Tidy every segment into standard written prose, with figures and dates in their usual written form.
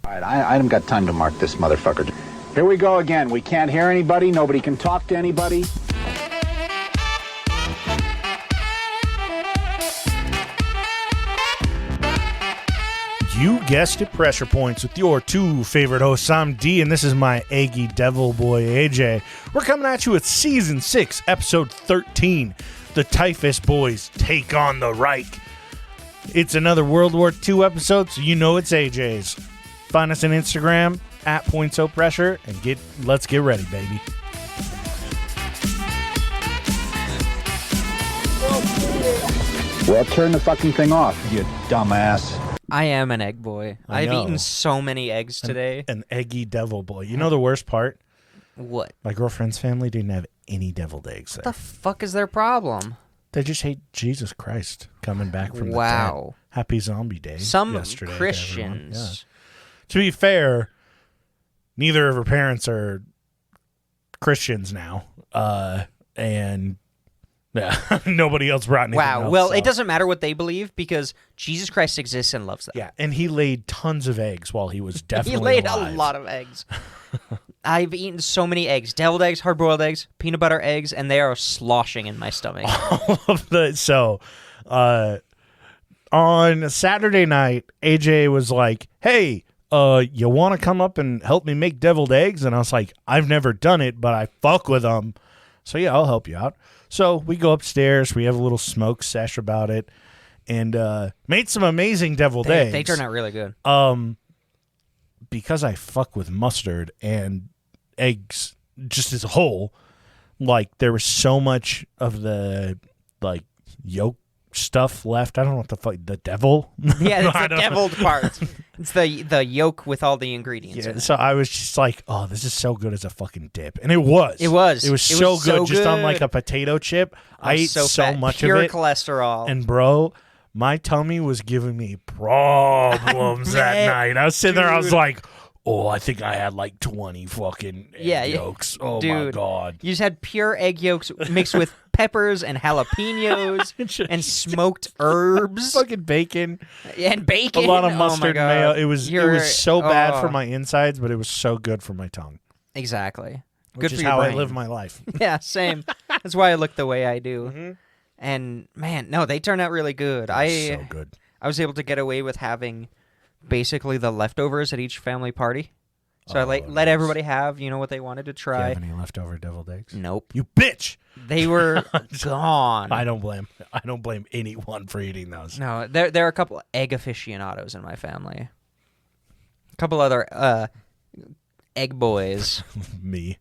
All right, I haven't got time to mark this motherfucker. Here we go again. We can't hear anybody. Nobody can talk to anybody. You guessed it, Pressure Points with your two favorite hosts. I'm D, and this is my Eggy Devil Boy, AJ. We're coming at you with Season 6, Episode 13. The Typhus Boys take on the Reich. It's another World War II episode, so you know it's AJ's. Find us on Instagram, @PointSoPressure, and let's get ready, baby. Well, turn the fucking thing off, you dumbass. I am an egg boy. I've know. eaten so many eggs today. An Eggy Devil Boy. You know the worst part? What? My girlfriend's family didn't have any deviled eggs What there. the fuck is their problem? They just hate Jesus Christ coming back from the Wow. dead. Happy Zombie Day. Some yesterday to Christians. everyone. Yeah. To be fair, neither of her parents are Christians now, and nobody else brought anything Wow. else, Well, so. it doesn't matter what they believe because Jesus Christ exists and loves them. Yeah, and he laid tons of eggs while he was definitely He laid alive. a lot of eggs. I've eaten so many eggs. Deviled eggs, hard-boiled eggs, peanut butter eggs, and they are sloshing in my stomach. On Saturday night, AJ was like, hey, you want to come up and help me make deviled eggs? And I was like, I've never done it, but I fuck with them. So, yeah, I'll help you out. So we go upstairs. We have a little smoke sesh about it and made some amazing deviled eggs. They turn out really good. Because I fuck with mustard and eggs just as a whole, like there was so much of the like yolk stuff left. I don't know what the fuck, the devil? Yeah, it's the deviled part. It's the yolk with all the ingredients. Yeah, in it. so I was just like, oh, this is so good as a fucking dip. And it was. It was. It was so good just on like a potato chip. I ate so fat. much Pure of it. cholesterol. And bro, my tummy was giving me problems that night. I was sitting there, I was Dude. like, oh, I think I had like 20 fucking egg yolks. Oh, my Dude, God. You just had pure egg yolks mixed with peppers and jalapenos and smoked herbs Fucking bacon. and bacon. A lot of Oh my mustard and God. mayo. It was so bad for Oh. my insides, but it was so good for my tongue. Exactly. Which Good is for your how brain. I live my life. Yeah, same. That's why I look the way I do. Mm-hmm. And man, no, they turn out really good. So good. I was able to get away with having basically the leftovers at each family party. So I let nice. everybody have, what they wanted to Do you try. have any leftover deviled eggs? Nope. You bitch! They were gone. I don't blame anyone for eating those. No, there are a couple egg aficionados in my family. A couple other egg boys. Me.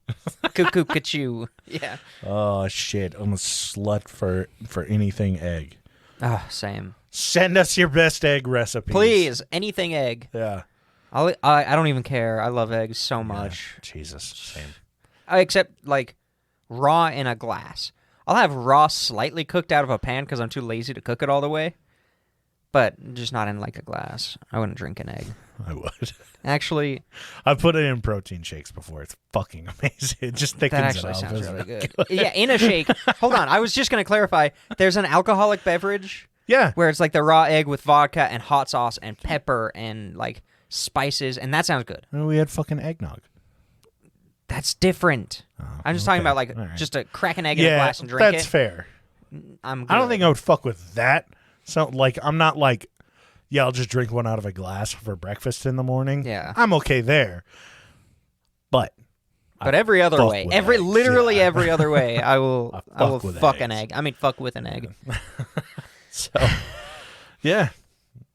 Cuckoo cachoo. Yeah. Oh shit! I'm a slut for anything egg. Oh, same. Send us your best egg recipes, Please, anything egg. Yeah. I don't even care. I love eggs so much. Yeah, Jesus. Same. Except like raw in a glass. I'll have raw slightly cooked out of a pan because I'm too lazy to cook it all the way. But just not in like a glass. I wouldn't drink an egg. I would. Actually, I put it in protein shakes before. It's fucking amazing. It just thickens that actually it up. sounds isn't really it? good. Yeah, in a shake. Hold on. I was just going to clarify. There's an alcoholic beverage Yeah. where it's like the raw egg with vodka and hot sauce and pepper and like spices, and that sounds good. And we had fucking eggnog. That's different. Oh, I'm just talking okay. about like All right. just to crack an egg in a glass and drink that's it. fair. I'm good. I don't think I would fuck with that. So, like, I'm not like, yeah, I'll just drink one out of a glass for breakfast in the morning. Yeah. I'm okay there. But every other fuck way, with eggs, literally yeah. every other way, I will with fuck an eggs. egg. I mean, fuck with an egg. So, yeah.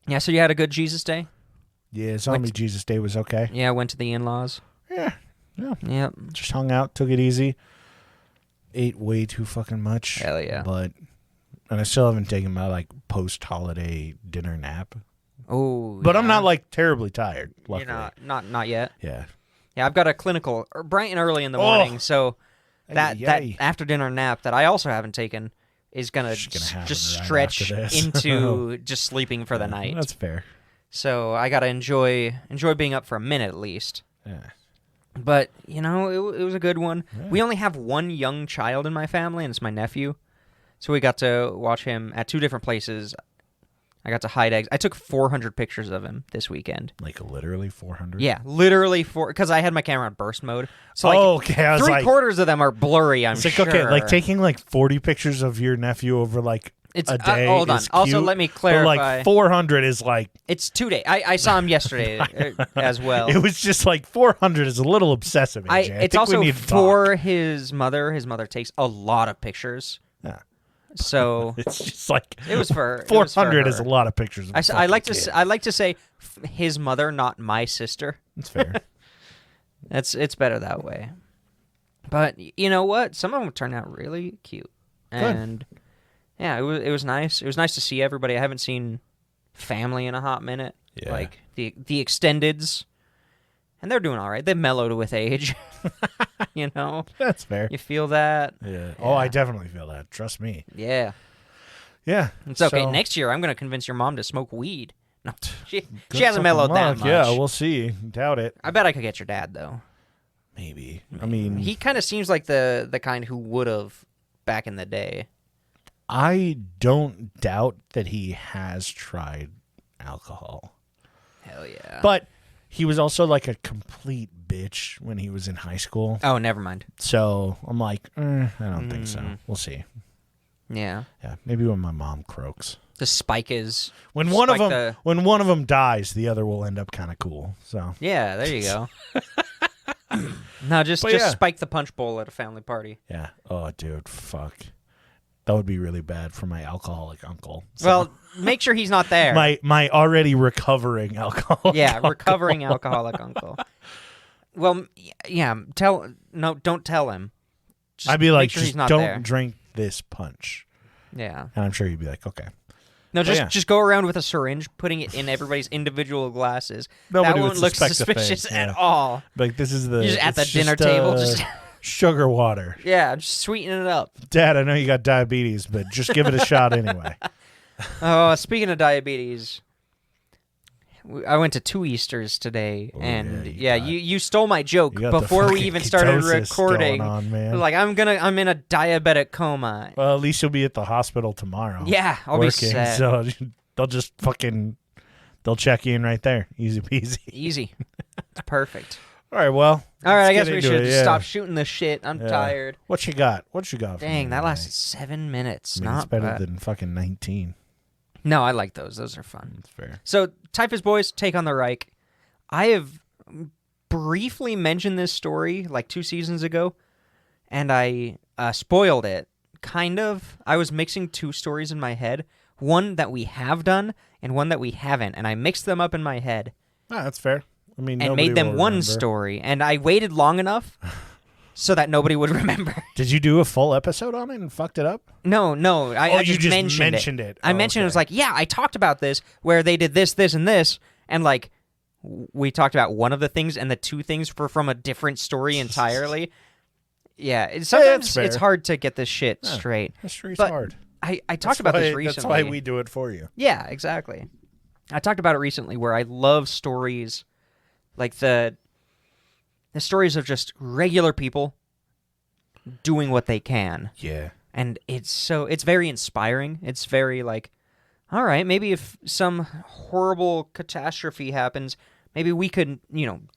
Yeah, so you had a good Jesus day? Yeah, Zombie Jesus Day was okay. Yeah, went to the in-laws. Yeah. Yep. Just hung out, took it easy. Ate way too fucking much. Hell yeah. And I still haven't taken my, like, post-holiday dinner nap. Oh, But I'm not, like, terribly tired, You're luckily. not yet. Yeah. Yeah, I've got a clinical bright and early in the morning, so that Ay. after dinner nap that I also haven't taken is gonna Just gonna just happen right stretch after this. into just sleeping for the night. That's fair. So I gotta enjoy being up for a minute at least. Yeah. But it was a good one. Yeah. We only have one young child in my family, and it's my nephew. So we got to watch him at two different places. I got to hide eggs. I took 400 pictures of him this weekend. Like literally 400? Yeah, literally because I had my camera on burst mode. So okay. I was three-quarters of them are blurry, I'm sure. Okay, like taking like 40 pictures of your nephew over like a day hold on. is Also, cute, let me clarify. But like 400 is like... It's 2 days. I saw him yesterday as well. It was just like 400 is a little obsessive, AJ. It's think also we need to for talk. his mother. His mother takes a lot of pictures. Yeah. So it's just like it was for 400 is a lot of pictures. Of I like to say his mother, not my sister. That's fair. It's better that way. But you know what? Some of them turned out really cute, and yeah, it was nice. It was nice to see everybody. I haven't seen family in a hot minute. Yeah. Like the extendeds, and they're doing all right. They've mellowed with age. You know, that's fair. You feel that? Yeah. Oh, I definitely feel that. Trust me. Yeah. Yeah. It's okay. So, Next year, I'm going to convince your mom to smoke weed. No, she hasn't mellowed that much. Yeah, we'll see. Doubt it. I bet I could get your dad though. Maybe. I mean, he kind of seems like the kind who would have back in the day. I don't doubt that he has tried alcohol. Hell yeah. But he was also like a complete bitch when he was in high school. Oh, never mind. So I'm like, I don't think so. We'll see. Yeah. Yeah, maybe when my mom croaks. The spike is when one of them dies, the other will end up kind of cool. So yeah, there you go. No, just spike the punch bowl at a family party. Yeah. Oh, dude, fuck. That would be really bad for my alcoholic uncle. So. Well, make sure he's not there. My already recovering alcoholic. Yeah, uncle. recovering alcoholic uncle. Well, yeah. Don't tell him. Just I'd be like, sure just he's not don't there. drink this punch. Yeah. And I'm sure he'd be like, okay. No, just go around with a syringe, putting it in everybody's individual glasses. Nobody that would won't look suspect a suspicious thing, at yeah. all. Like this is the You're just at the it's dinner just, table, just sugar water. yeah, just sweeten it up. Dad, I know you got diabetes, but just give it a shot anyway. Oh, speaking of diabetes, I went to 2 Easters today, and you stole my joke before we even started recording. Going on, man. Like I'm in a diabetic coma. Well, at least you'll be at the hospital tomorrow. Yeah, I'll working, be set. So they'll just they'll check you in right there, easy peasy. Easy, it's perfect. All right, well. All right, I let's guess we get into should it, stop shooting this shit. I'm tired. What you got? What you got? Dang, that tonight? lasted 7 minutes. I mean, Not it's better bad. than fucking 19. No, I like those. Those are fun. That's fair. So, Typhus boys take on the Reich. I have briefly mentioned this story like 2 seasons ago, and I spoiled it. Kind of. I was mixing 2 stories in my head, one that we have done and one that we haven't, and I mixed them up in my head. Ah, that's fair. I mean, and nobody made them will one remember. story, and I waited long enough so that nobody would remember. Did you do a full episode on it and fucked it up? No, I you just just mentioned it. Oh, I mentioned it was okay. like, yeah, I talked about this where they did this, this, and this, and like we talked about one of the things, and the 2 things were from a different story entirely. Yeah, sometimes fair. it's hard to get this shit straight. History's But hard. I talked about this recently. That's why we do it for you. Yeah, exactly. I talked about it recently where I love stories like the stories of just regular people doing what they can. Yeah. And it's very inspiring. It's very like, all right, maybe if some horrible catastrophe happens, maybe we could,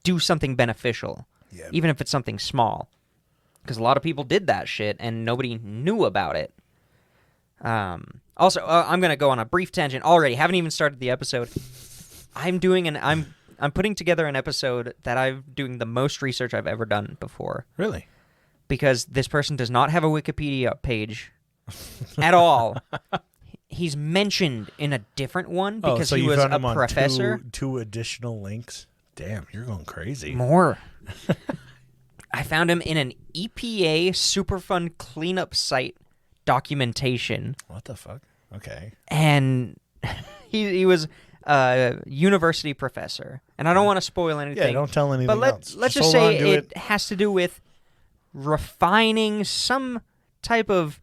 do something beneficial. Yeah. Even if it's something small. Because a lot of people did that shit and nobody knew about it. Also, I'm going to go on a brief tangent already. Haven't even started the episode. I'm putting together an episode that I'm doing the most research I've ever done before. Really? Because this person does not have a Wikipedia page at all. He's mentioned in a different one because so he you was found a him on professor. two additional links? Damn, you're going crazy. More. I found him in an EPA Superfund cleanup site documentation. What the fuck? Okay. And he was a university professor. And I don't want to spoil anything. Yeah, don't tell anything but else. Let's just hold say on to it has to do with refining some type of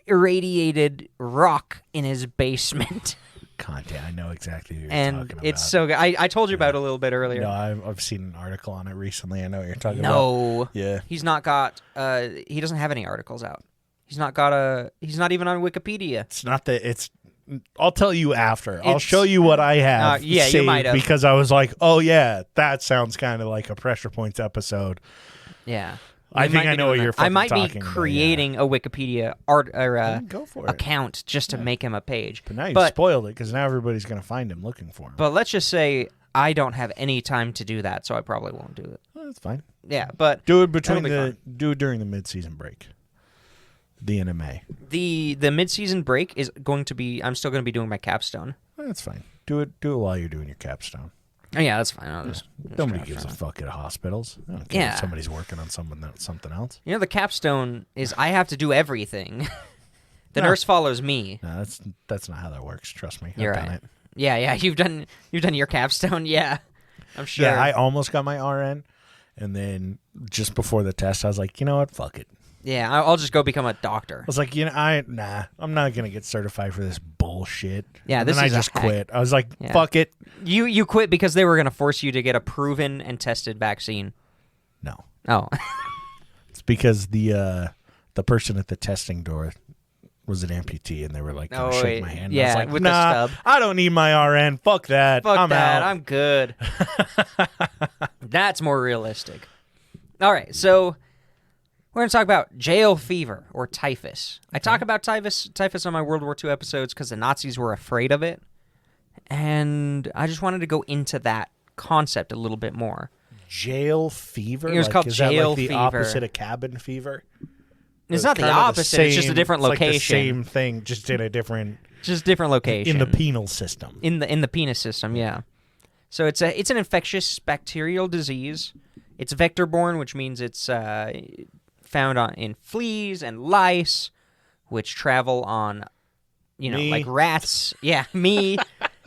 irradiated rock in his basement. Content. I know exactly what you're and talking about. it's so good. I told you about it a little bit earlier. No, I've seen an article on it recently. I know what you're talking about. No. Yeah. He's not got he doesn't have any articles out. He's not even on Wikipedia. It's not that it's I'll tell you after. I'll It's- show you what I have yeah, you saved might have. because I was like, oh, yeah, that sounds kind of like a Pressure Points episode. Yeah. I We think might I be know doing what that. you're I fucking might talking be about, yeah. creating a Wikipedia art or Go for it. account just to make him a page. But now you spoiled it because now everybody's going to find him looking for him. But let's just say I don't have any time to do that, so I probably won't do it. Well, that's fine. Yeah, but Do it between that'll be do it during the mid-season break. The NMA. the mid-season break is going to be. I'm still going to be doing my capstone. That's fine. Do it while you're doing your capstone. Oh, yeah, that's fine. I'll just Nobody scratch gives a around. fuck at hospitals. I don't care Yeah. if somebody's working on something else. You know, the capstone is I have to do everything. The No. nurse follows me. No, that's not how that works. Trust me. You're I've done right. it. Yeah, you've done your capstone. Yeah, I'm sure. Yeah, I almost got my RN, and then just before the test, I was like, you know what? Fuck it. Yeah, I'll just go become a doctor. I was like, I'm not gonna get certified for this bullshit. Yeah, and this then is I a just hack. quit. I was like, Yeah. fuck it. You quit because they were going to force you to get a proven and tested vaccine. No, Oh, it's because the person at the testing door was an amputee, and they were like, gonna Oh, shake wait. my hand. Yeah, and I was like, with the nah, stub. I don't need my RN. Fuck that. fuck I'm that. out. I'm good. That's more realistic. All right, so we're going to talk about jail fever or typhus. I talk about typhus on my World War II episodes because the Nazis were afraid of it, and I just wanted to go into that concept a little bit more. Jail fever. It was called is that jail like the fever. opposite of cabin fever? It's Or not the kind of opposite. It's just a same- different it's like the location. same thing, just in a different Just different location in the penal system. in the penis system. Yeah. So it's an infectious bacterial disease. It's vector borne, which means it's found in fleas and lice, which travel on, Me. like rats. Yeah, me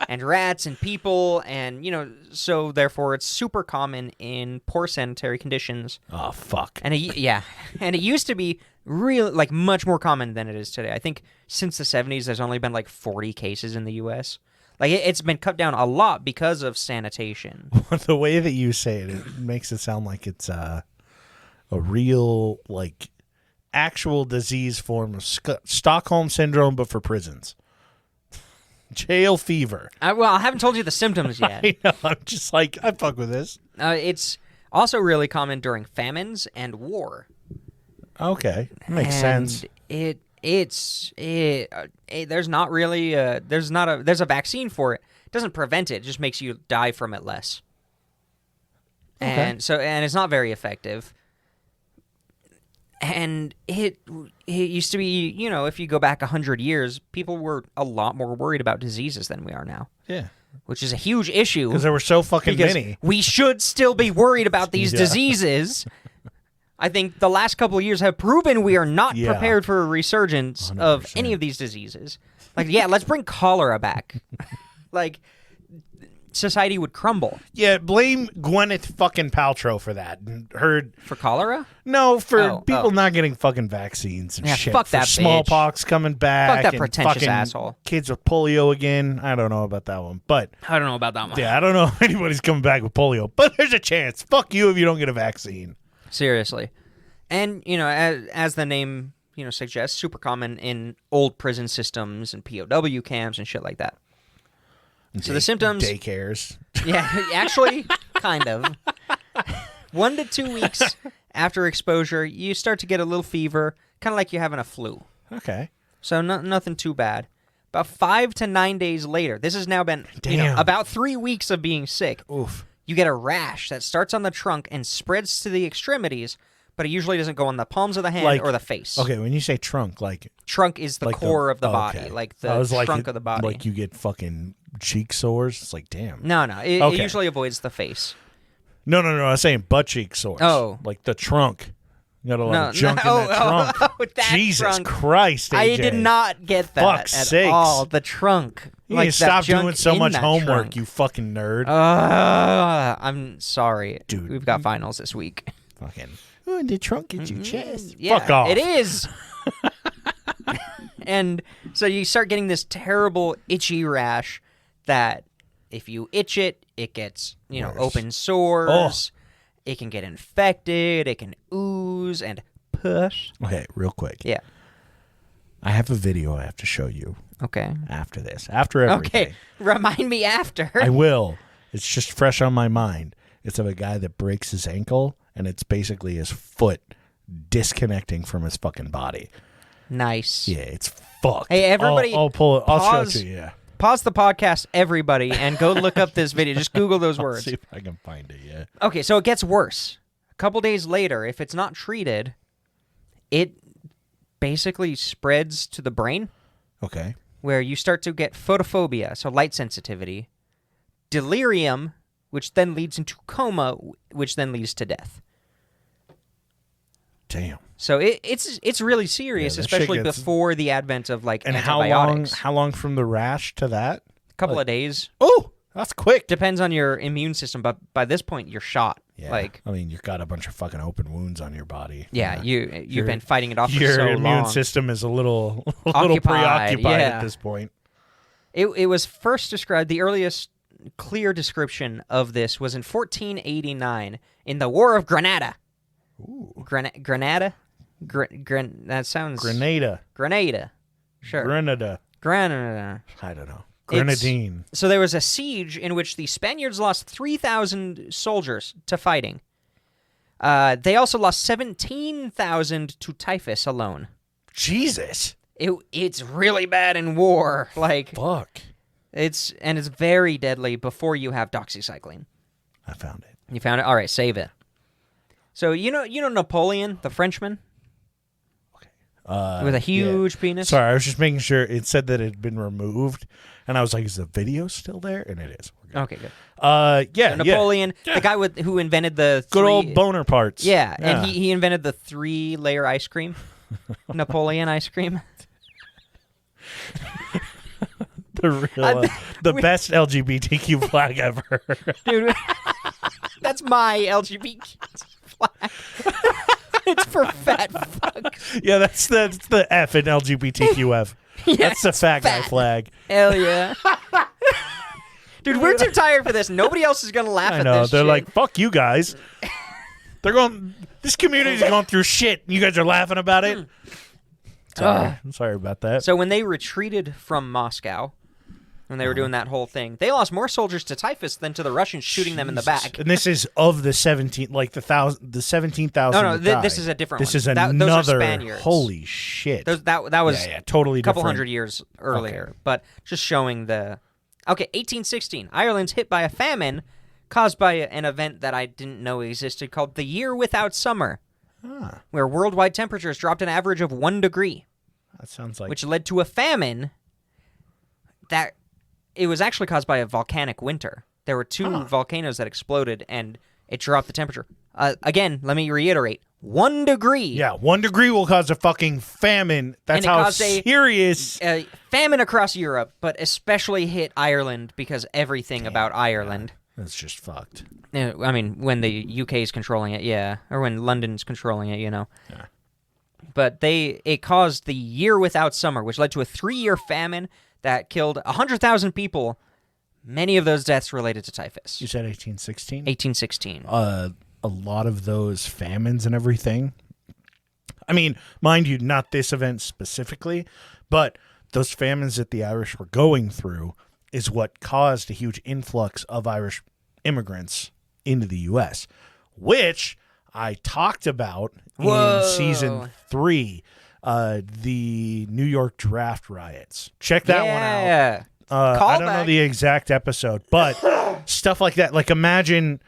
and rats and people, and so therefore it's super common in poor sanitary conditions. Oh fuck. And it used to be real, like much more common than it is today. I think since the 70s, there's only been like 40 cases in the U.S. Like it's been cut down a lot because of sanitation. The way that you say it, it makes it sound like it's a real, like, actual disease form of Stockholm syndrome, but for prisons. Jail fever. I haven't told you the symptoms yet. I know. I'm just like, I fuck with this. It's also really common during famines and war. Okay, makes And sense. There's not really there's a vaccine for it. It doesn't prevent it. It just makes you die from it less. Okay. And it's not very effective. And it used to be, if you go back 100 years, people were a lot more worried about diseases than we are now, Yeah, which is a huge issue. because there were so fucking Because many. we should still be worried about these Yeah. diseases. I think the last couple of years have proven we are not Yeah. prepared for a resurgence of 100%. any of these diseases. Like, yeah, let's bring cholera back. Like, society would crumble. Yeah, blame Gwyneth fucking Paltrow for that. And her For cholera? for Oh, people oh. not getting fucking vaccines and Yeah, shit. fuck for that bitch. smallpox coming back. that and pretentious fucking asshole. Kids with polio again. I don't know about that one, but I don't know about that one. yeah, I don't know if anybody's coming back with polio. But there's a chance. Fuck you if you don't get a vaccine. Seriously. And, as the name, suggests, super common in old prison systems and POW camps and shit like that. So the symptoms... Daycares. Yeah, actually, kind of. 1 to 2 weeks after exposure, you start to get a little fever, kind of like you're having a flu. Okay. So nothing too bad. About 5 to 9 days later, this has now been Damn. about 3 weeks of being sick. Oof. You get a rash that starts on the trunk and spreads to the extremities, but it usually doesn't go on the palms of the hand or the face. Okay, when you say trunk, like Trunk is the like core of the oh, body, okay. like I the was like trunk it- of the body. Like you get fucking cheek sores. It's like, damn. No, it Okay. usually avoids the face. No. I was saying butt cheek sores. Oh. Like the trunk. You got a lot No, of junk no, in that trunk. that Jesus trunk. Christ, AJ. I did not get that Fuck's at sakes. all. The trunk. You like need to that stop junk doing so in much that homework, trunk. you fucking nerd. I'm sorry. Dude. We've got finals this week. Fucking. Oh, the trunk at your chest. Yeah, Fuck off. It is. And so you start getting this terrible itchy rash that if you itch it, it gets, Worse. open sores. It can get infected. It can ooze and push. Okay, real quick. Yeah. I have a video I have to show you Okay. After this. After everything. Okay. Remind me after. I will. It's just fresh on my mind. It's of a guy that breaks his ankle, and it's basically his foot disconnecting from his fucking body. Nice. Yeah, it's fucked. Hey, everybody. I'll pull it. I'll show it pause- to you. Yeah. Pause the podcast, everybody, and go look up this video. Just Google those I'll words. see if I can find it. Yeah. Okay, so it gets worse. A couple days later, if it's not treated, it basically spreads to the brain, Okay. where you start to get photophobia, so light sensitivity, delirium, which then leads into coma, which then leads to death. Damn. So it's really serious, Yeah, that shit especially gets- before the advent of like And antibiotics. how long from the rash to that? A couple of days. Oh, that's quick. Depends on your immune system, but by this point you're shot. Yeah. Like, I mean, you've got a bunch of fucking open wounds on your body. yeah, you've been fighting it off for Your so immune long. system is a little Occupied, preoccupied yeah. at this point. It was first described, the earliest clear description of this was in 1489 in the War of Granada. Ooh. Granada? That sounds... Grenada. Grenada. Sure. Grenada. Granada. I don't know. It's- Grenadine. So there was a siege in which the Spaniards lost 3,000 soldiers to fighting. They also lost 17,000 to typhus alone. Jesus. It's really bad in war. Like, Fuck. it's very deadly before you have doxycycline. I found it. You found it? All right, save it. So you know Napoleon, the Frenchman, with a huge penis. Sorry, I was just making sure. It said that it had been removed, and I was like, "Is the video still there?" And it is. We're good. Okay, good. Yeah, So Napoleon, Yeah. the guy who invented the Good three- old boner parts. Yeah, and he invented the 3-layer ice cream, Napoleon ice cream. the real, the best LGBTQ flag ever. Dude, that's my LGBT flag. It's for fat fucks. Yeah, that's the F in LGBTQF. Yeah, That's the fat guy flag. Hell yeah. Dude, we're too tired for this. Nobody else is going to laugh I at know. this They're shit. like, "Fuck you guys." They're going. This community's going through shit. And you guys are laughing about it. Sorry. I'm sorry about that. So when they retreated from Moscow, when they were doing that whole thing, they lost more soldiers to typhus than to the Russians shooting them in the back. And this is of the 17, like the 17,000. No, that this died. is a different This one. is Those another. are Spaniards. Holy shit! That was yeah, totally a couple different. hundred years earlier, but just showing the... Okay, 1816. Ireland's hit by a famine caused by an event that I didn't know existed called the Year Without Summer, where worldwide temperatures dropped an average of 1 degree, That sounds like which led to a famine that... It was actually caused by a volcanic winter. There were 2 volcanoes that exploded, and it dropped the temperature. Again, let me reiterate. 1 degree. yeah, 1 degree will cause a fucking famine. That's And it how caused a- serious. Famine across Europe, but especially hit Ireland because everything about Ireland. That's just fucked. I mean, when the UK is controlling it, yeah, or when London's controlling it, you know. Yeah. But it caused the Year Without Summer, which led to a 3-year famine that killed 100,000 people. Many of those deaths related to typhus. You said 1816. 1816. A lot of those famines and everything. I mean, mind you, not this event specifically, but those famines that the Irish were going through is what caused a huge influx of Irish immigrants into the U.S., which I talked about Whoa. in season 3, the New York draft riots. Check that one out. Yeah. I don't know Callback. the exact episode, but stuff like that. Like, imagine,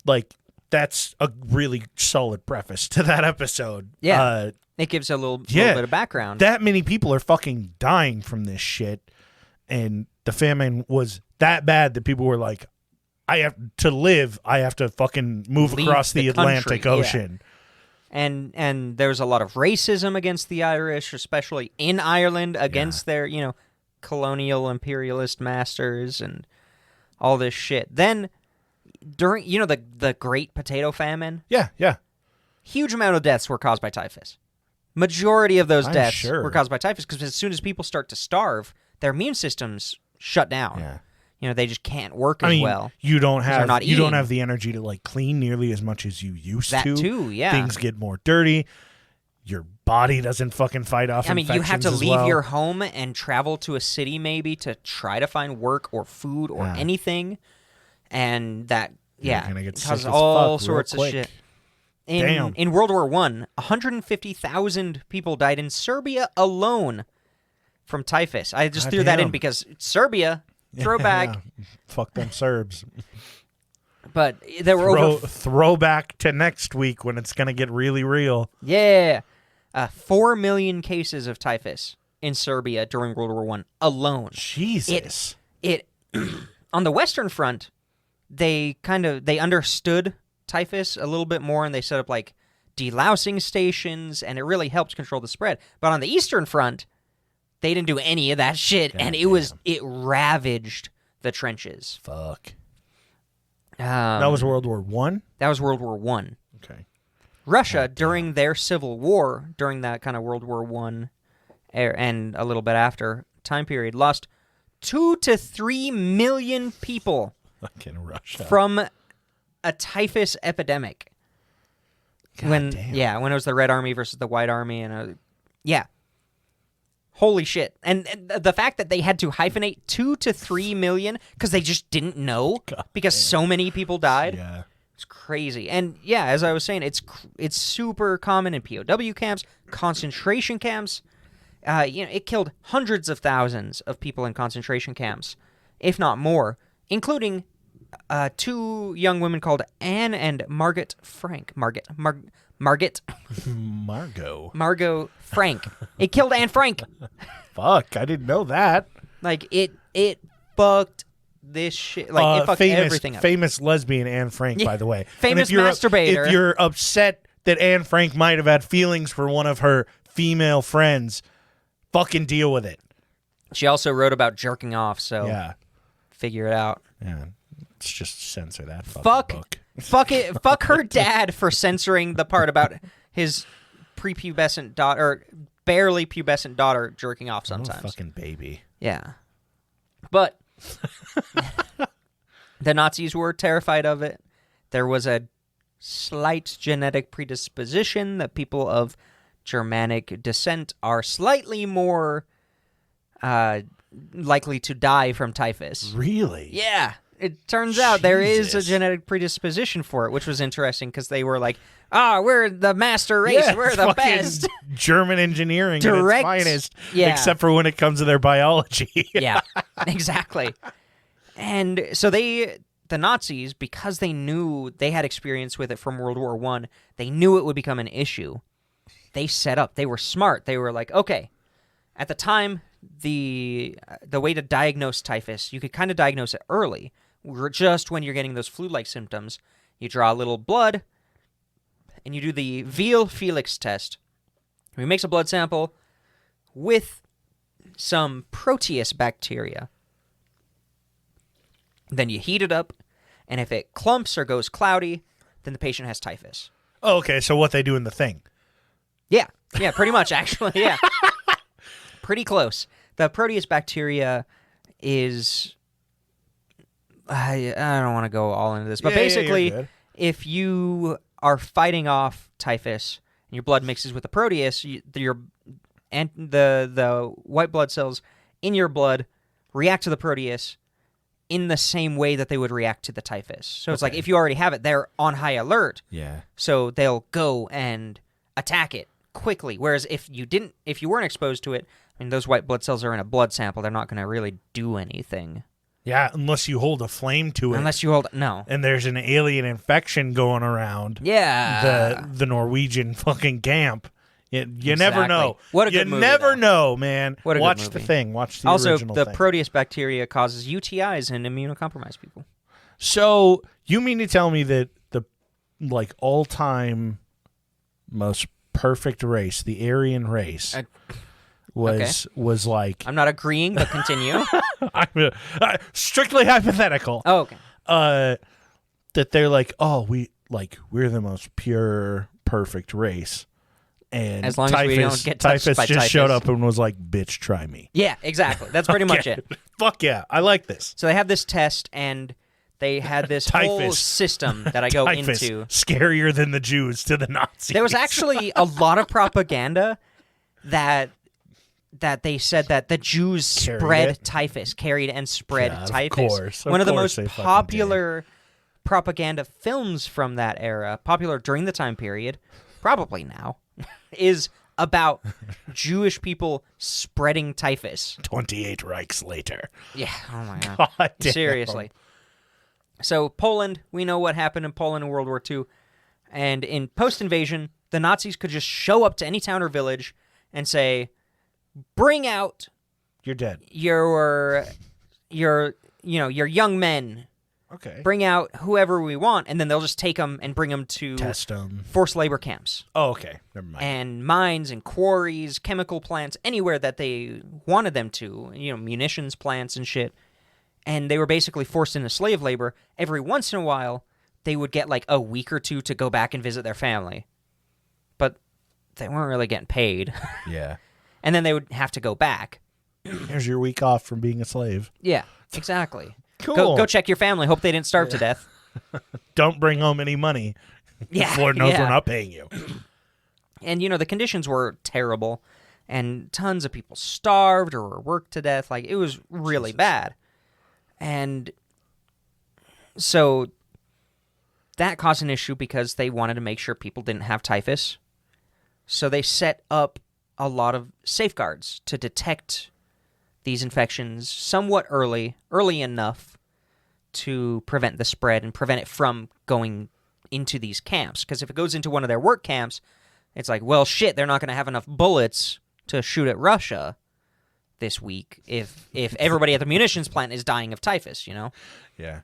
like, that's a really solid preface to that episode. Yeah. It gives a little yeah. bit of background. That many people are fucking dying from this shit, and the famine was that bad that people were like, I have to live. I have to fucking move Leave across the Atlantic country, yeah. Ocean. And there's a lot of racism against the Irish, especially in Ireland, against their, colonial imperialist masters and all this shit. Then during, the Great Potato Famine, Yeah, yeah. huge amount of deaths were caused by typhus. Majority of those I'm deaths sure. were caused by typhus because as soon as people start to starve, their immune systems shut down. Yeah. They just can't work I as mean, well. you don't they're have not you don't eating. have the energy to like clean nearly as much as you used That to. too, yeah. Things get more dirty. your body doesn't fucking fight off I mean, you have to infections as leave well. your home and travel to a city maybe to try to find work or food or anything, and that You're gonna get sick causes as all fuck real sorts of quick. shit. Damn. In World War I, 150,000 people died in Serbia alone from typhus. I just threw that in because Serbia, throwback. Yeah. Fuck them Serbs. But there were over Throwback to next week when it's gonna get really real. 4 million cases of typhus in Serbia during World War I alone. Jesus. It on the Western Front, they understood typhus a little bit more, and they set up like delousing stations, and it really helped control the spread. But on the Eastern Front, they didn't do any of that shit, and it ravaged the trenches. Fuck. That was World War One? That was World War One. Okay. Russia, during their civil war, during that kind of World War One, and a little bit after time period, lost 2 to 3 million people Fucking Russia. from a typhus epidemic. God damn. When it was the Red Army versus the White Army, and holy shit! And the fact that they had to hyphenate 2 to 3 million because they just didn't know because so many people died. Yeah. It's crazy. And yeah, as I was saying, it's super common in POW camps, concentration camps. It killed hundreds of thousands of people in concentration camps, if not more, including 2 young women called Anne and Margot Frank. Margot Frank. It killed Anne Frank. Fuck, I didn't know that. Like it fucked this shit. Like it fucked everything up. Famous lesbian Anne Frank, by the way. Famous And masturbator. If you're upset that Anne Frank might have had feelings for one of her female friends, fucking deal with it. She also wrote about jerking off, so Yeah. figure it out. Yeah. Let's just censor that fucking book. Fuck her dad for censoring the part about his prepubescent daughter, or barely pubescent daughter jerking off sometimes. Oh, fucking baby. Yeah. But the Nazis were terrified of it. There was a slight genetic predisposition that people of Germanic descent are slightly more likely to die from typhus. Really? Yeah. It turns out there is a Jesus. genetic predisposition for it, which was interesting because they were like, we're the master race. Yeah, we're it's the fucking best. German engineering at its finest, except for when it comes to their biology. Yeah, exactly. And so the Nazis, because they knew they had experience with it from World War I, they knew it would become an issue. They were smart. They were like, okay, at the time, the way to diagnose typhus, you could kind of diagnose it early. Just when you're getting those flu-like symptoms, you draw a little blood, and you do the Veal-Felix test. We mix a blood sample with some Proteus bacteria. Then you heat it up, and if it clumps or goes cloudy, then the patient has typhus. Oh, okay, so what they do in the thing. Yeah, pretty much, actually, yeah. Pretty close. The Proteus bacteria is... I don't want to go all into this, but basically, if you are fighting off typhus and your blood mixes with the Proteus, the white blood cells in your blood react to the Proteus in the same way that they would react to the typhus. So it's like if you already have it, they're on high alert. Yeah. So they'll go and attack it quickly. Whereas if you weren't exposed to it, I mean, those white blood cells are in a blood sample. They're not going to really do anything. Yeah, unless you hold a flame to it. Unless you hold... No. And there's an alien infection going around. Yeah. The Norwegian fucking camp. You Exactly. never know. What a good movie, You never though. know, man. What a good Watch movie. the thing. Watch the Also, original the thing. Proteus bacteria causes UTIs in immunocompromised people. So, you mean to tell me that the all-time most perfect race, the Aryan race, was like... I'm not agreeing, but continue. strictly hypothetical. Oh, okay. That they're like, we're the most pure, perfect race. And As long as we don't get touched Typhus by just typhus. showed up and was like, bitch, try me. Yeah, exactly. That's pretty much it. Fuck yeah. I like this. So they have this test, and They had this whole Typhus. system that I go Typhus, into. scarier than the Jews to the Nazis. There was actually a lot of propaganda that they said that the Jews carried and spread God, typhus. Of One of the course most they fucking popular propaganda films from that era, popular during the time period, probably now, is about Jewish people spreading typhus. 28 Reichs later. Yeah, oh my God. God damn. Seriously. So Poland, we know what happened in Poland in World War II. And in post-invasion, the Nazis could just show up to any town or village and say, bring out You're dead. your young men. Okay. Bring out whoever we want, and then they'll just take them and bring them to Test them. forced labor camps. Oh, okay. Never mind. And mines and quarries, chemical plants, anywhere that they wanted them to, munitions plants and shit. And they were basically forced into slave labor. Every once in a while, they would get like a week or two to go back and visit their family. But they weren't really getting paid. Yeah. And then they would have to go back. Here's your week off from being a slave. Yeah, exactly. Cool. Go check your family. Hope they didn't starve to death. Don't bring home any money. Yeah, Lord knows yeah. we're not paying you. And, the conditions were terrible. And tons of people starved or were worked to death. Like, it was really bad. And so that caused an issue because they wanted to make sure people didn't have typhus. So they set up a lot of safeguards to detect these infections somewhat early enough to prevent the spread and prevent it from going into these camps. Because if it goes into one of their work camps, it's like, well, shit, they're not going to have enough bullets to shoot at Russia this week if everybody at the munitions plant is dying of typhus, Yeah.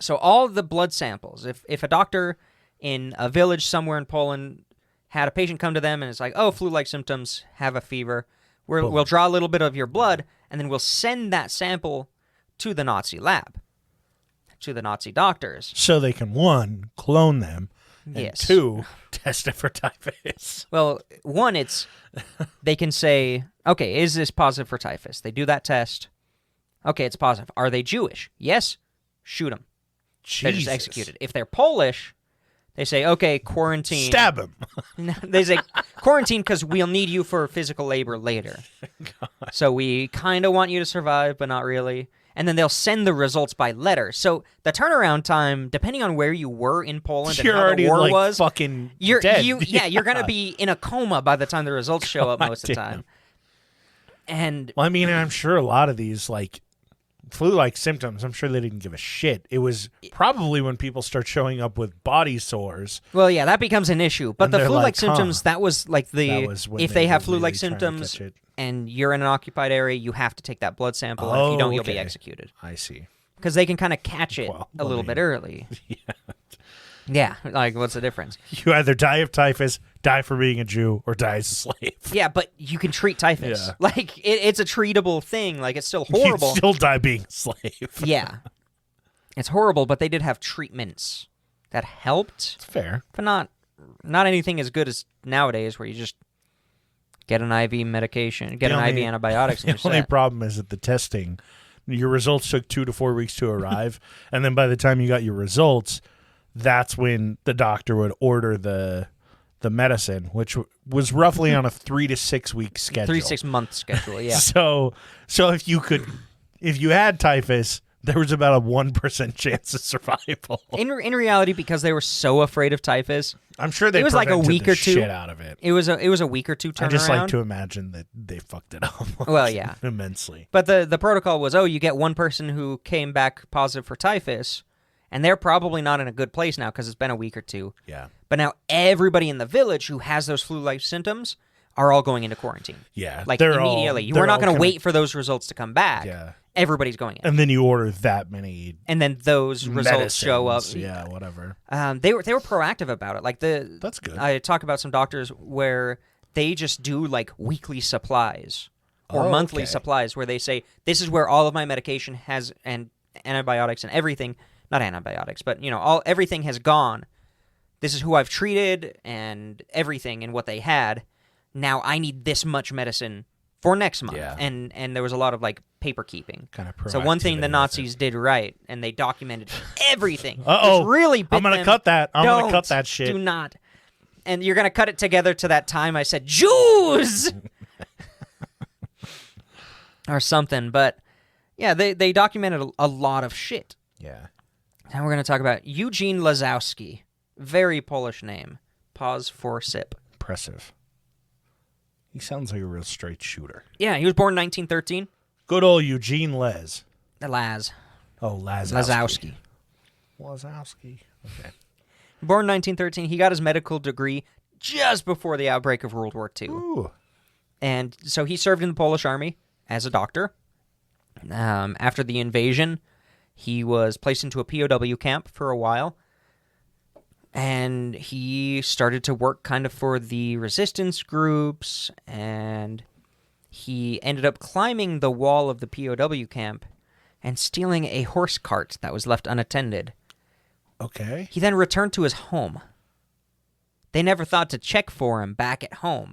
So all the blood samples, if a doctor in a village somewhere in Poland had a patient come to them and it's like, oh, flu-like symptoms, have a fever, we'll draw a little bit of your blood, and then we'll send that sample to the Nazi lab, to the Nazi doctors. So they can, 1, clone them, and Yes. 2, test it for typhus. Well, 1, they can say, okay, is this positive for typhus? They do that test. Okay, it's positive. Are they Jewish? Yes. Shoot them. They're just executed. If they're Polish, they say, okay, quarantine. Stab him. They say, quarantine because we'll need you for physical labor later. God. So we kind of want you to survive, but not really. And then they'll send the results by letter. So the turnaround time, depending on where you were in Poland You're and how already the war like was, fucking you're dead. you're gonna be in a coma by the time the results show up most of the damn. time. And Well, I mean, I'm sure a lot of these, like, flu-like symptoms, I'm sure they didn't give a shit. It was probably when people start showing up with body sores. well, yeah, that becomes an issue. But And the they're flu-like like, symptoms, that was like That was when if they have were flu-like really trying to symptoms catch it. and you're in an occupied area, you have to take that blood sample. And if you don't, you'll be okay. executed. I see. Because they can kind of catch it Well, a little I bit mean, early. Yeah. Yeah, like what's the difference? You either die of typhus, die for being a Jew, or die as a slave. Yeah, but you can treat typhus. Yeah. Like it's a treatable thing. Like it's still horrible. You'd still die being a slave. Yeah, it's horrible. But they did have treatments that helped, It's fair. but not anything as good as nowadays, where you just get an IV medication, get The an only- IV antibiotics, and The you're only set. problem is that the testing, your results took 2 to 4 weeks to arrive, and then by the time you got your results, that's when the doctor would order the medicine, which was roughly on a 3 to 6 week schedule. 3-6 month schedule. Yeah. So if you had typhus, there was about a 1% chance of survival. In reality, because they were so afraid of typhus, I'm sure they it was like a prevented week the or two. shit out of it. it was a week or two turnaround. I just like to imagine that they fucked it up. Well, yeah. Immensely. But the protocol was, you get one person who came back positive for typhus, and they're probably not in a good place now because it's been a week or two. Yeah. But now everybody in the village who has those flu-like symptoms are all going into quarantine. Yeah. Like they're immediately. they're We're not all going to gonna- wait for those results to come back. Yeah. Everybody's going in. And then you order that many And then those results show up. medicines. Yeah, whatever. They were proactive about it. Like That's good. I talk about some doctors where they just do like weekly supplies or Oh, monthly okay. supplies where they say this is where all of my medication has and antibiotics and everything, not antibiotics, but everything has gone. This is who I've treated and everything and what they had. Now I need this much medicine for next month. Yeah. And there was a lot of like paper keeping. Kind of So one thing the proactivity Nazis did right, and they documented everything. Uh-oh. which really bit I'm going to them. cut that. I'm going to Don't. cut that shit. Do not. And you're going to cut it together to that time I said, Jews! or something. But, yeah, they documented a lot of shit. Yeah. Now we're going to talk about Eugene Lazowski. Very Polish name. Pause for sip. Impressive. He sounds like a real straight shooter. Yeah, he was born in 1913. Good old Eugene Laz. Laz. Oh, Lazowski. Lazowski. Okay. Born in 1913, he got his medical degree just before the outbreak of World War II. Ooh. And so he served in the Polish army as a doctor. After the invasion, he was placed into a POW camp for a while. And he started to work kind of for the resistance groups. And he ended up climbing the wall of the POW camp and stealing a horse cart that was left unattended. Okay. He then returned to his home. They never thought to check for him back at home,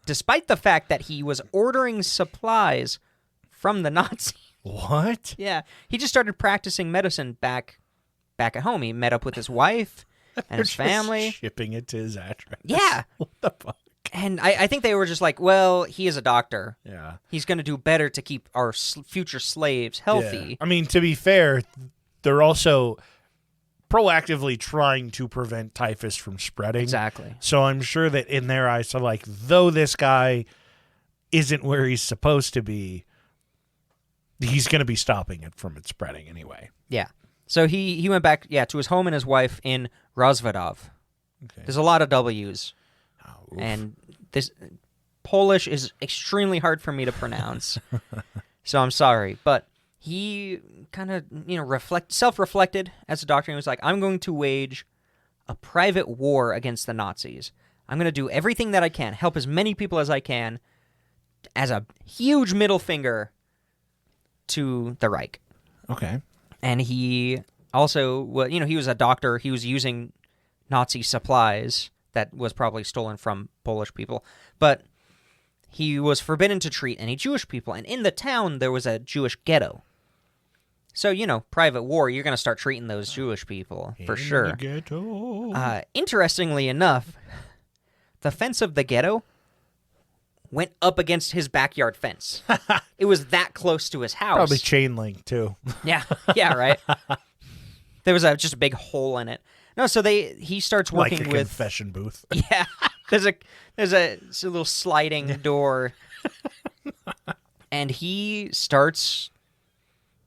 despite the fact that he was ordering supplies from the Nazis. What? Yeah, he just started practicing medicine back at home. He met up with his wife and his They're just family. shipping it to his address. Yeah. What the fuck? And I think they were just like, well, he is a doctor. Yeah. He's going to do better to keep our future slaves healthy. Yeah. I mean, to be fair, they're also proactively trying to prevent typhus from spreading. Exactly. So I'm sure that in their eyes, so like, though this guy isn't where he's supposed to be, he's going to be stopping it from it spreading anyway. Yeah. So he went back, to his home and his wife in Rozvadov. Okay. There's a lot of W's. Oh, oof. And this Polish is extremely hard for me to pronounce. So I'm sorry. But he kind of, self-reflected as a doctor. And he was like, I'm going to wage a private war against the Nazis. I'm going to do everything that I can, help as many people as I can, as a huge middle finger to the Reich. Okay. And he also, he was a doctor. He was using Nazi supplies that was probably stolen from Polish people. But he was forbidden to treat any Jewish people. And in the town, there was a Jewish ghetto. So, private war, you're going to start treating those Jewish people, for sure. In the ghetto. Interestingly enough, the fence of the ghetto went up against his backyard fence. It was that close to his house. Probably chain link, too. Yeah, right. There was just a big hole in it. No, so he starts working like a with confession booth. Yeah, there's a little sliding door, and he starts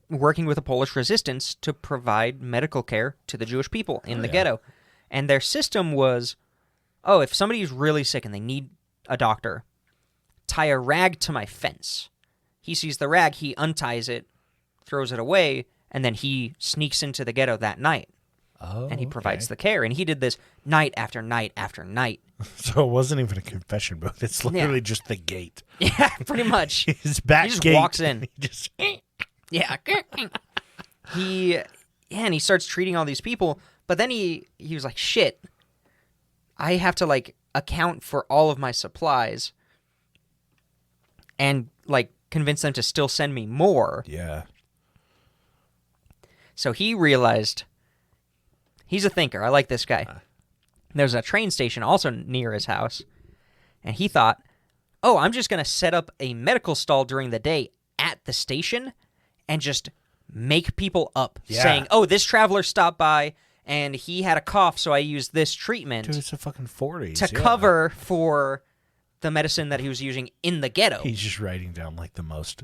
working with the Polish resistance to provide medical care to the Jewish people in the ghetto. And their system was, if somebody's really sick and they need a doctor, tie a rag to my fence. He sees the rag, he unties it, throws it away, and then he sneaks into the ghetto that night. Oh, And he provides the care. And he did this night after night after night. So it wasn't even a confession booth. It's literally just the gate. Yeah, pretty much. His back He just gate. walks in. He just... Yeah. And he starts treating all these people. But then he was like, shit, I have to, account for all of my supplies and, convince them to still send me more. Yeah. So he realized he's a thinker. I like this guy. There's a train station also near his house. And he thought, I'm just going to set up a medical stall during the day at the station and just make people up saying, this traveler stopped by and he had a cough, so I used this treatment Dude, it's the fucking 40s. to cover for the medicine that he was using in the ghetto. He's just writing down, the most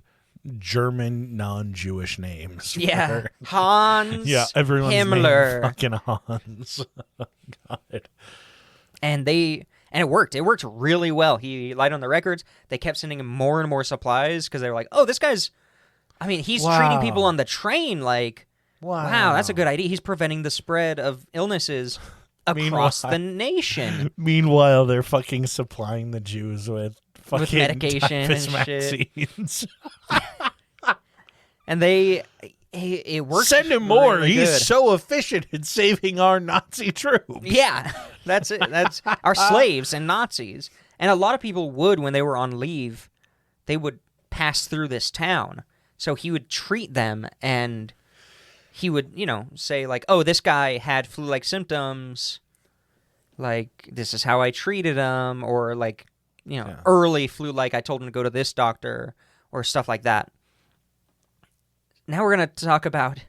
German, non-Jewish names. Yeah. Hans everyone's Himmler. named fucking Hans. God. And it worked. It worked really well. He lied on the records. They kept sending him more and more supplies because they were like, this guy's... he's treating people on the train wow, that's a good idea. He's preventing the spread of illnesses across the nation. Meanwhile, they're fucking supplying the Jews with fucking medication typhus and shit. vaccines. And it worked. Send him more. Really He's good. so efficient in saving our Nazi troops. Yeah, that's it. That's our slaves and Nazis. And a lot of people would, when they were on leave, they would pass through this town. So he would treat them, and he would, say, like, oh, this guy had flu-like symptoms. Like, this is how I treated him. Or, like, early flu-like, I told him to go to this doctor, or stuff like that. Now we're going to talk about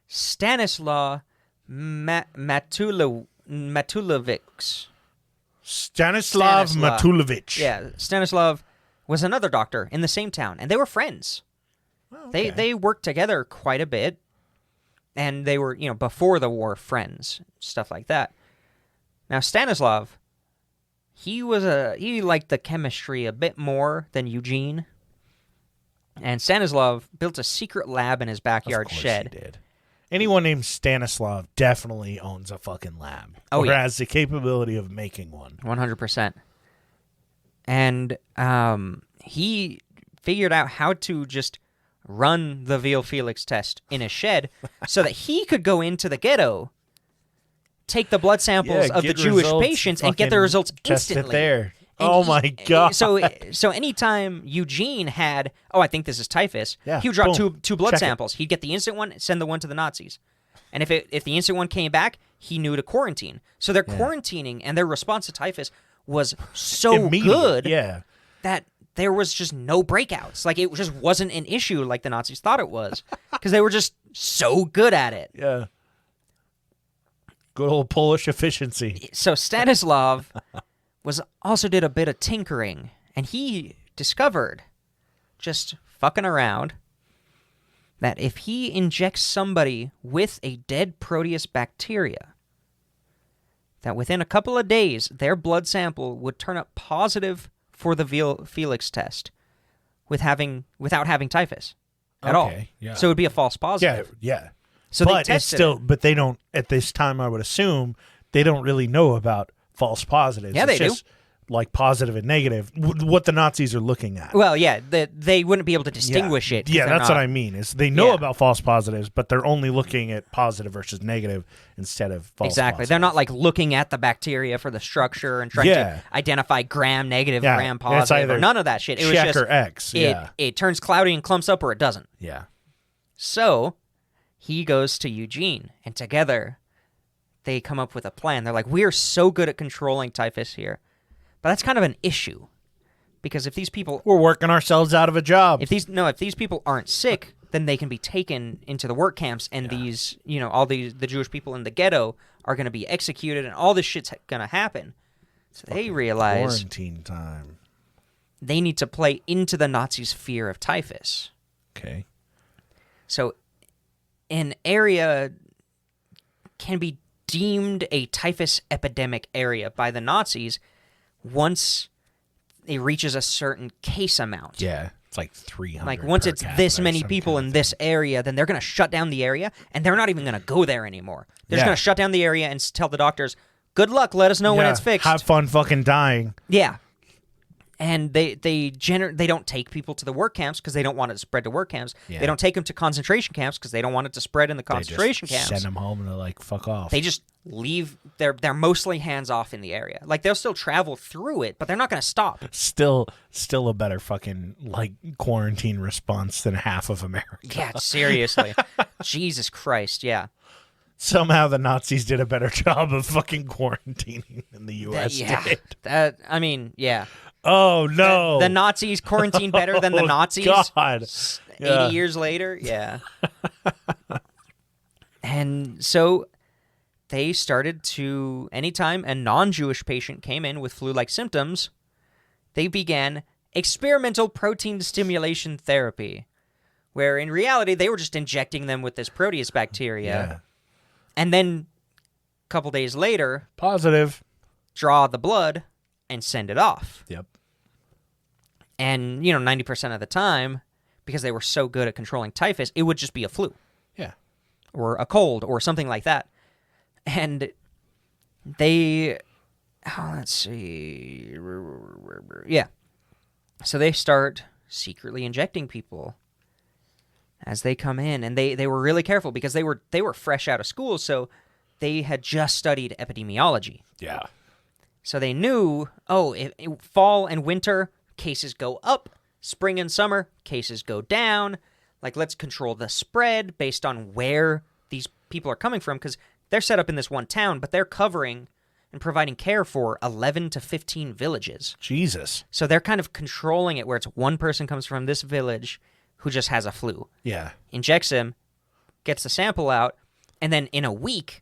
Stanislaw Matulovics. Stanislav Matulovich. Yeah, Stanislav was another doctor in the same town, and they were friends. Oh, okay. They worked together quite a bit, and they were, before the war, friends, stuff like that. Now, Stanislav, he liked the chemistry a bit more than Eugene, and Stanislav built a secret lab in his backyard shed. He did. Anyone named Stanislav definitely owns a fucking lab, or has the capability of making one. 100%. And he figured out how to just run the Veal Felix test in a shed so that he could go into the ghetto, take the blood samples of the Jewish patients, and get the results instantly. Test it there. My God. So anytime Eugene had, I think this is typhus, he would drop two blood samples. He'd get the instant one, send the one to the Nazis. And if the instant one came back, he knew to quarantine. So their quarantining and their response to typhus was so good that there was just no breakouts. Like, it just wasn't an issue like the Nazis thought it was, because they were just so good at it. Yeah. Good old Polish efficiency. So Stanislav also did a bit of tinkering, and he discovered, just fucking around, that if he injects somebody with a dead Proteus bacteria, that within a couple of days, their blood sample would turn up positive for the Veal Felix test without having typhus at all. Yeah. So it would be a false positive. Yeah. So but they tested but they don't, at this time, I would assume, they don't really know about false positives. Yeah, it's they just like positive and negative, what the Nazis are looking at. Well, yeah, they wouldn't be able to distinguish it. Yeah, that's what I mean. Is they know about false positives, but they're only looking at positive versus negative instead of false positives. They're not like looking at the bacteria for the structure and trying to identify gram negative, gram positive, or none of that shit. It was just or X. It turns cloudy and clumps up, or it doesn't. Yeah. So he goes to Eugene, and together they come up with a plan. They're like, we're so good at controlling typhus here. But that's kind of an issue, because if these people... We're working ourselves out of a job. If these people aren't sick, then they can be taken into the work camps, and these, the Jewish people in the ghetto are going to be executed, and all this shit's going to happen. So they realize... Quarantine time. They need to play into the Nazis' fear of typhus. Okay. So an area can be deemed a typhus epidemic area by the Nazis once it reaches a certain case amount. Yeah, it's like 300. Like, once it's this many people in this area, then they're going to shut down the area, and they're not even going to go there anymore. They're just going to shut down the area and tell the doctors, good luck, let us know when it's fixed. Have fun fucking dying. Yeah. And they don't take people to the work camps because they don't want it to spread to work camps. Yeah. They don't take them to concentration camps because they don't want it to spread in the concentration camps. Send them home and they're like, fuck off. They just leave. They're mostly hands off in the area. Like, they'll still travel through it, but they're not going to stop. Still a better fucking quarantine response than half of America. Yeah, seriously. Jesus Christ, yeah. Somehow the Nazis did a better job of fucking quarantining than the U.S. did. Yeah. Oh, no. The Nazis quarantined better than the Nazis? God. 80 years later? Yeah. And so they started to, anytime a non-Jewish patient came in with flu-like symptoms, they began experimental protein stimulation therapy, where in reality they were just injecting them with this Proteus bacteria. Yeah. And then a couple days later, positive, draw the blood and send it off. Yep. And, 90% of the time, because they were so good at controlling typhus, it would just be a flu. Yeah. Or a cold or something like that. And they, let's see. Yeah. So they start secretly injecting people as they come in, and they were really careful because they were fresh out of school, so they had just studied epidemiology. Yeah. So they knew, fall and winter cases go up, spring and summer, cases go down. Like, let's control the spread based on where these people are coming from, because they're set up in this one town, but they're covering and providing care for 11 to 15 villages. Jesus. So they're kind of controlling it where it's one person comes from this village who just has a flu. Yeah. Injects him, gets the sample out, and then in a week,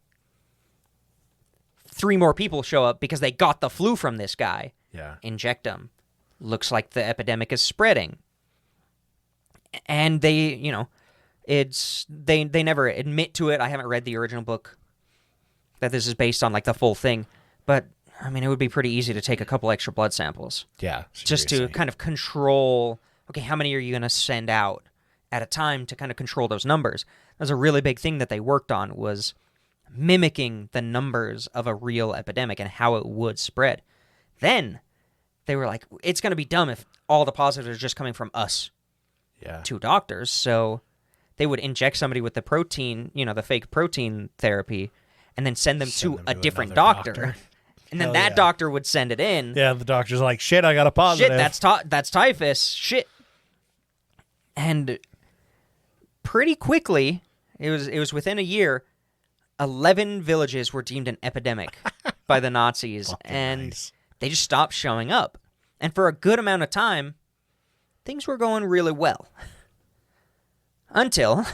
3 more people show up because they got the flu from this guy. Yeah. Inject them. Looks like the epidemic is spreading. And they never admit to it. I haven't read the original book that this is based on, like, the full thing. But, I mean, it would be pretty easy to take a couple extra blood samples. Yeah. Just to kind of control, okay, how many are you going to send out at a time to kind of control those numbers? That was a really big thing that they worked on, was mimicking the numbers of a real epidemic and how it would spread. Then they were like, it's going to be dumb if all the positives are just coming from us. Yeah. 2 doctors. So they would inject somebody with the protein, the fake protein therapy, and then send them to a different doctor. And then that doctor would send it in. Yeah, the doctor's like, shit, I got a positive. Shit, that's typhus. Shit. And pretty quickly, it was within a year, 11 villages were deemed an epidemic by the Nazis. And they just stopped showing up. And for a good amount of time, things were going really well. Until,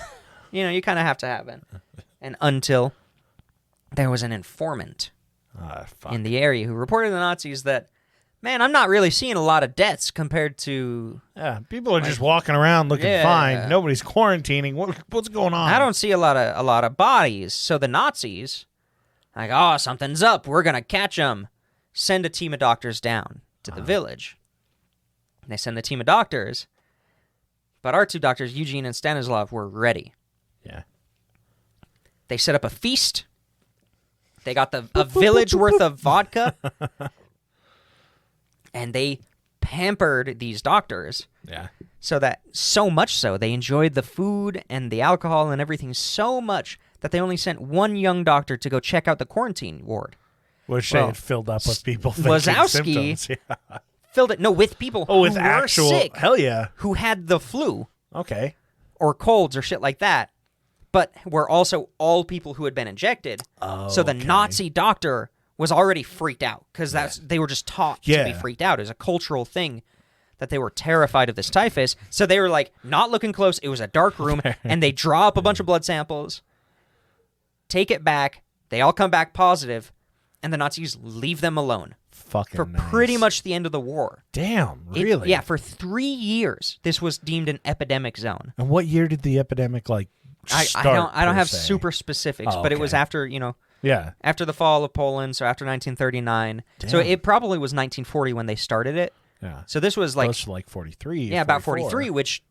you kind of have to have it. And until there was an informant in the area who reported to the Nazis that, man, I'm not really seeing a lot of deaths compared to... Yeah, people are just walking around looking fine. Nobody's quarantining. What's going on? I don't see a lot of bodies. So the Nazis, like, oh, something's up. We're going to catch them. Send a team of doctors down to the village. They send the team of doctors, but our 2 doctors, Eugene and Stanislav, were ready. Yeah. They set up a feast. They got a village worth of vodka, and they pampered these doctors. Yeah. So much so, they enjoyed the food and the alcohol and everything so much that they only sent 1 young doctor to go check out the quarantine ward. Which they had filled up with people thinking Wazowski symptoms. Yeah. Filled it, with people with who actual, were sick, hell yeah, who had the flu. Okay. Or colds or shit like that, but were also all people who had been injected. So the Nazi doctor was already freaked out because they were just taught to be freaked out. It was a cultural thing that they were terrified of this typhus. So they were like not looking close. It was a dark room, and they draw up a bunch of blood samples, take it back. They all come back positive, and the Nazis leave them alone. For pretty much the end of the war. Damn, really? For 3 years, this was deemed an epidemic zone. And what year did the epidemic start? I don't have super specifics, but it was after after the fall of Poland, so after 1939. Damn. So it probably was 1940 when they started it. Yeah. So this was like 43. Yeah, about 43, which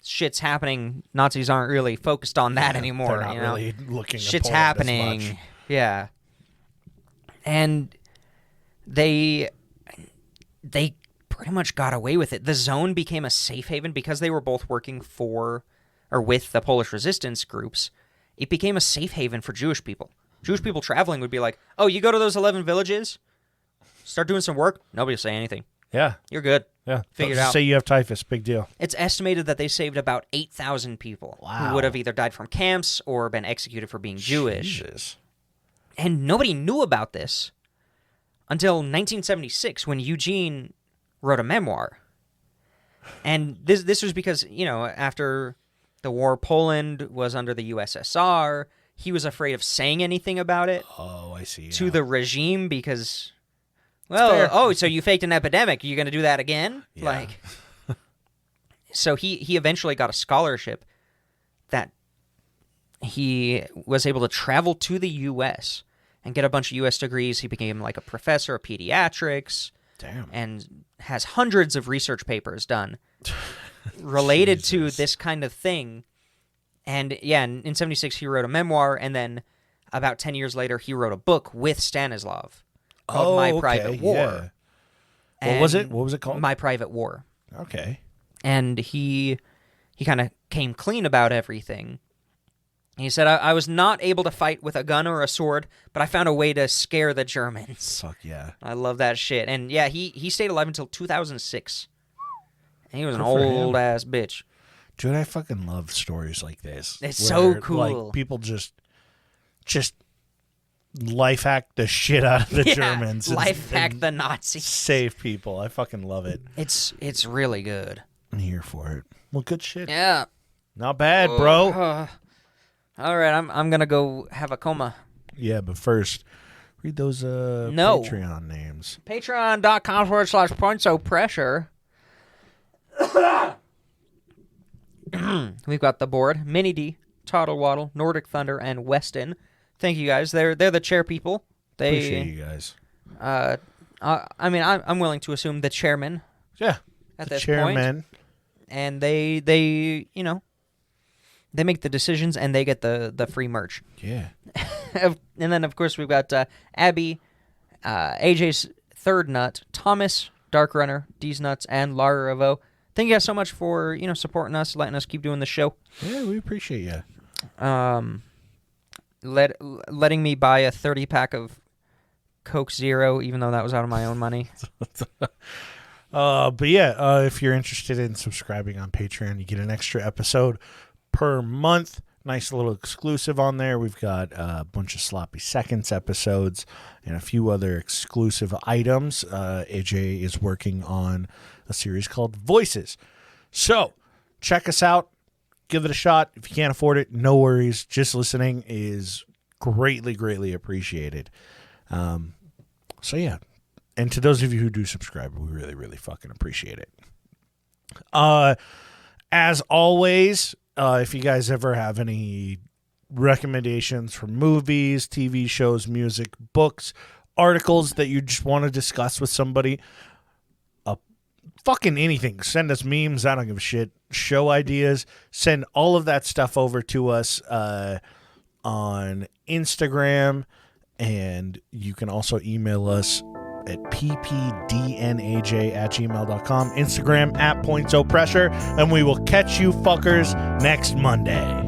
shit's happening. Nazis aren't really focused on that anymore. They're not really looking. Shit's happening. As much. Yeah. And they pretty much got away with it. The zone became a safe haven because they were both working with the Polish resistance groups. It became a safe haven for Jewish people. Jewish people traveling would be like, oh, you go to those 11 villages, start doing some work, nobody will say anything. Yeah. You're good. Yeah. Figure it out. Say you have typhus, big deal. It's estimated that they saved about 8,000 people who would have either died from camps or been executed for being Jewish. Jesus. And nobody knew about this until 1976 when Eugene wrote a memoir. And this was because, after the war, Poland was under the USSR. He was afraid of saying anything about it. Oh, I see. To the regime because, so you faked an epidemic. Are you going to do that again? Yeah. So he eventually got a scholarship that he was able to travel to the U.S. and get a bunch of U.S. degrees. He became like a professor of pediatrics. Damn. And has hundreds of research papers done related to this kind of thing. And in 76 he wrote a memoir, and then about 10 years later he wrote a book with Stanislav called My Private War. Yeah. What was it? What was it called? My Private War. Okay. And he kind of came clean about everything. He said, I was not able to fight with a gun or a sword, but I found a way to scare the Germans. Fuck yeah. I love that shit. And he stayed alive until 2006. He was an Good for him. old ass bitch. Dude, I fucking love stories like this. It's so cool. Like, people just life hack the shit out of the Germans. Life hack and the Nazis. save people. I fucking love it. It's really good. I'm here for it. Well, good shit. Yeah. Not bad, bro. All right, I'm gonna go have a coma. Yeah, but first, read those No. Patreon names. Patreon.com/pointsopressure. We've got the board, Mini D, Toddle Waddle, Nordic Thunder, and Weston. Thank you guys. They're the chair people. Appreciate you guys. I mean, I'm willing to assume the chairman. Yeah, At the this chairman. point, and they you know, they make the decisions and they get the free merch. Yeah. And then of course we've got Abby, AJ's third nut, Thomas, Dark Runner, D's nuts, and Lara Revo. Thank you guys so much for supporting us, letting us keep doing the show. Yeah, we appreciate you. Letting me buy a 30-pack of Coke Zero, even though that was out of my own money. But yeah, if you're interested in subscribing on Patreon, you get an extra episode per month. Nice little exclusive on there. We've got a bunch of Sloppy Seconds episodes and a few other exclusive items. AJ is working on a series called Voices. So check us out. Give it a shot. If you can't afford it, no worries. Just listening is greatly, greatly appreciated. So yeah. And to those of you who do subscribe, we really, really fucking appreciate it. As always, if you guys ever have any recommendations for movies, TV shows, music, books, articles that you just want to discuss with somebody, fucking anything. Send us memes. I don't give a shit. Show ideas. Send all of that stuff over to us on Instagram. And you can also email us at ppdnaj@gmail.com. Instagram @pointsopressure. And we will catch you fuckers next Monday.